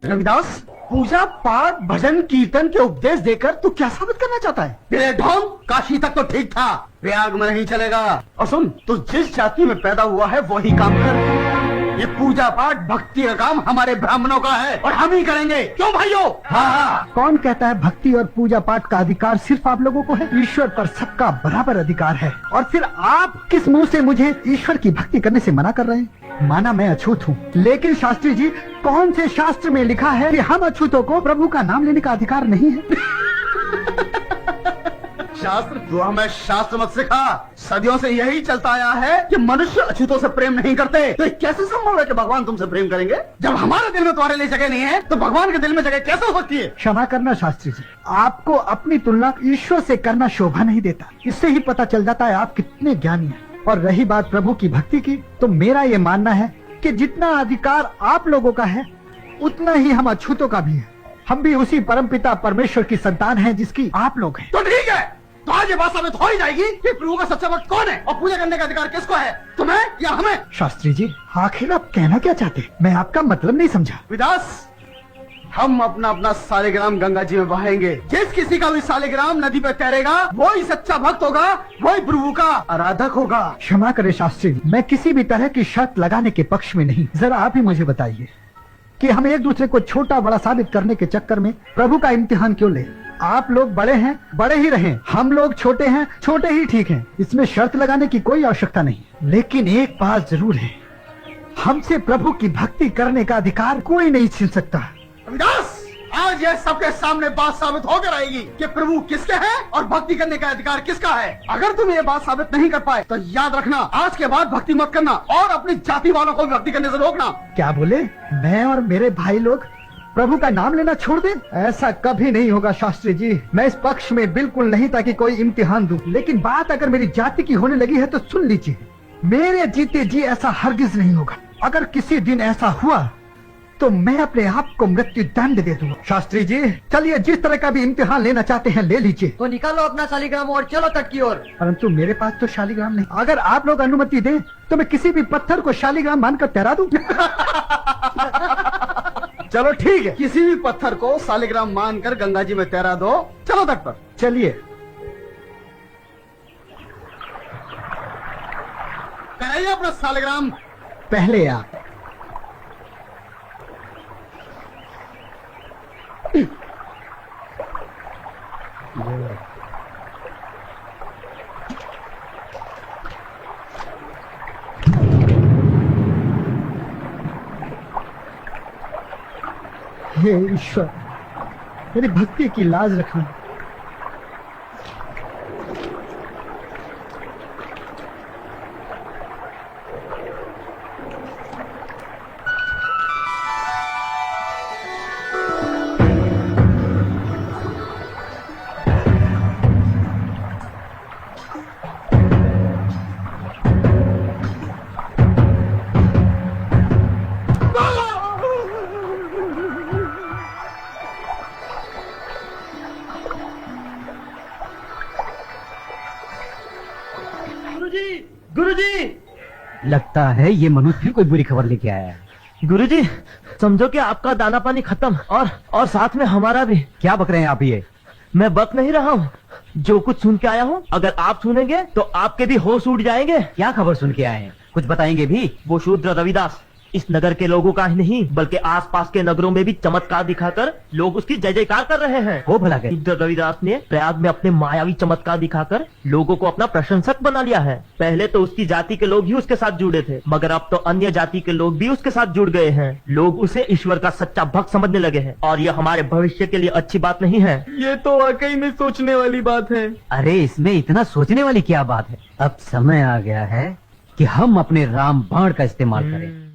रविदास, पूजा पाठ भजन कीर्तन के उपदेश देकर तू क्या साबित करना चाहता है? तेरे ढोंग, काशी तक तो ठीक था, प्रयाग में नहीं चलेगा। और सुन, तू जिस जाति में पैदा हुआ है वही काम कर। ये पूजा पाठ भक्ति का काम हमारे ब्राह्मणों का है और हम ही करेंगे। क्यों भाइयों? हाँ। कौन कहता है भक्ति और पूजा पाठ का अधिकार सिर्फ आप लोगों को है? ईश्वर पर सबका बराबर अधिकार है। और फिर आप किस मुंह से मुझे ईश्वर की भक्ति करने से मना कर रहे हैं? माना मैं अछूत हूँ, लेकिन शास्त्री जी, कौन से शास्त्र में लिखा है कि हम अछूतों को प्रभु का नाम लेने का अधिकार नहीं है? शास्त्र? तू हमें शास्त्र मत सिखा। सदियों से यही चलता आया है कि मनुष्य अछूतों से प्रेम नहीं करते। तो ये कैसे संभव है कि भगवान तुमसे प्रेम करेंगे? जब हमारे दिल में तुम्हारे लिए जगह नहीं है तो भगवान के दिल में जगह कैसे हो सकती है? क्षमा करना शास्त्री जी, आपको अपनी तुलना ईश्वर से करना शोभा नहीं देता। इससे ही पता चल जाता है आप कितने ज्ञानी हैं। और रही बात प्रभु की भक्ति की, तो मेरा ये मानना है कि जितना अधिकार आप लोगों का है उतना ही हम अछूतों का भी है। हम भी उसी परमपिता परमेश्वर की संतान हैं जिसकी आप लोग हैं। तो ठीक है, तो आज ये बात साबित हो ही जाएगी कि प्रभु का सच्चा भक्त कौन है और पूजा करने का अधिकार किसको है, तुम्हें या हमें? शास्त्री जी, आखिर आप कहना क्या चाहते? मैं आपका मतलब नहीं समझा। विदास, हम अपना अपना सालिग्राम गंगा जी में बहाएंगे। जिस किसी का भी सालिग्राम नदी पे तैरेगा वही सच्चा भक्त होगा, वही प्रभु का आराधक होगा। क्षमा करें शास्त्री, मैं किसी भी तरह की शर्त लगाने के पक्ष में नहीं। जरा आप ही मुझे बताइए कि हम एक दूसरे को छोटा बड़ा साबित करने के चक्कर में प्रभु का इम्तिहान क्यों ले? आप लोग बड़े हैं, बड़े ही रहें। हम लोग छोटे हैं, छोटे ही ठीक हैं। इसमें शर्त लगाने की कोई आवश्यकता नहीं। लेकिन एक बात जरूर है, हमसे प्रभु की भक्ति करने का अधिकार कोई नहीं छीन सकता। रविदास, आज यह सबके सामने बात साबित होकर आएगी कि प्रभु किसके हैं और भक्ति करने का अधिकार किसका है। अगर तुम ये बात साबित नहीं कर पाए तो याद रखना, आज के बाद भक्ति मत करना और अपनी जाति वालों को भी भक्ति करने से रोकना। क्या बोले? मैं और मेरे भाई लोग प्रभु का नाम लेना छोड़ दें? ऐसा कभी नहीं होगा शास्त्री जी। मैं इस पक्ष में बिल्कुल नहीं था कि कोई इम्तिहान दूं। लेकिन बात अगर मेरी जाति की होने लगी है तो सुन लीजिए, मेरे जीते जी ऐसा हरगिज नहीं होगा। अगर किसी दिन ऐसा हुआ तो मैं अपने आप को मृत्यु दंड दे दूंगा। शास्त्री जी, चलिए, जिस तरह का भी इम्तिहान लेना चाहते हैं ले लीजिए। तो निकालो अपना शालिग्राम और चलो तट की ओर। परंतु मेरे पास तो शालिग्राम नहीं। अगर आप लोग अनुमति दें तो मैं किसी भी पत्थर को शालिग्राम मानकर तैरा दूं। चलो ठीक है, किसी भी पत्थर को शालिग्राम मानकर गंगा जी में तैरा दो। चलो तट पर। चलिए। तैराइए अपना शालिग्राम। पहले आप। हे ईश्वर, मेरी भक्ति की लाज रखना। गुरुजी, लगता है ये मनुष्य फिर कोई बुरी खबर लेके आया है। गुरुजी, समझो कि आपका दाना पानी खत्म और साथ में हमारा भी। क्या बक रहे हैं आप ये? मैं बक नहीं रहा हूँ, जो कुछ सुन के आया हूँ, अगर आप सुनेंगे तो आपके भी होश उड़ जाएंगे। क्या खबर सुन के आए हैं? कुछ बताएंगे भी? वो शूद्र रविदास इस नगर के लोगों का ही नहीं बल्कि आसपास के नगरों में भी चमत्कार दिखाकर लोग उसकी जय जयकार कर रहे हैं। वो भला गए? शूद्र रविदास ने प्रयाग में अपने मायावी चमत्कार दिखाकर लोगों को अपना प्रशंसक बना लिया है। पहले तो उसकी जाति के लोग ही उसके साथ जुड़े थे, मगर अब तो अन्य जाति के लोग भी उसके साथ जुड़ गए हैं। लोग उसे ईश्वर का सच्चा भक्त समझने लगे हैं और यह हमारे भविष्य के लिए अच्छी बात नहीं है। ये तो वाकई में सोचने वाली बात है। अरे इसमें इतना सोचने वाली क्या बात है? अब समय आ गया है कि हम अपने राम बाण का इस्तेमाल करें।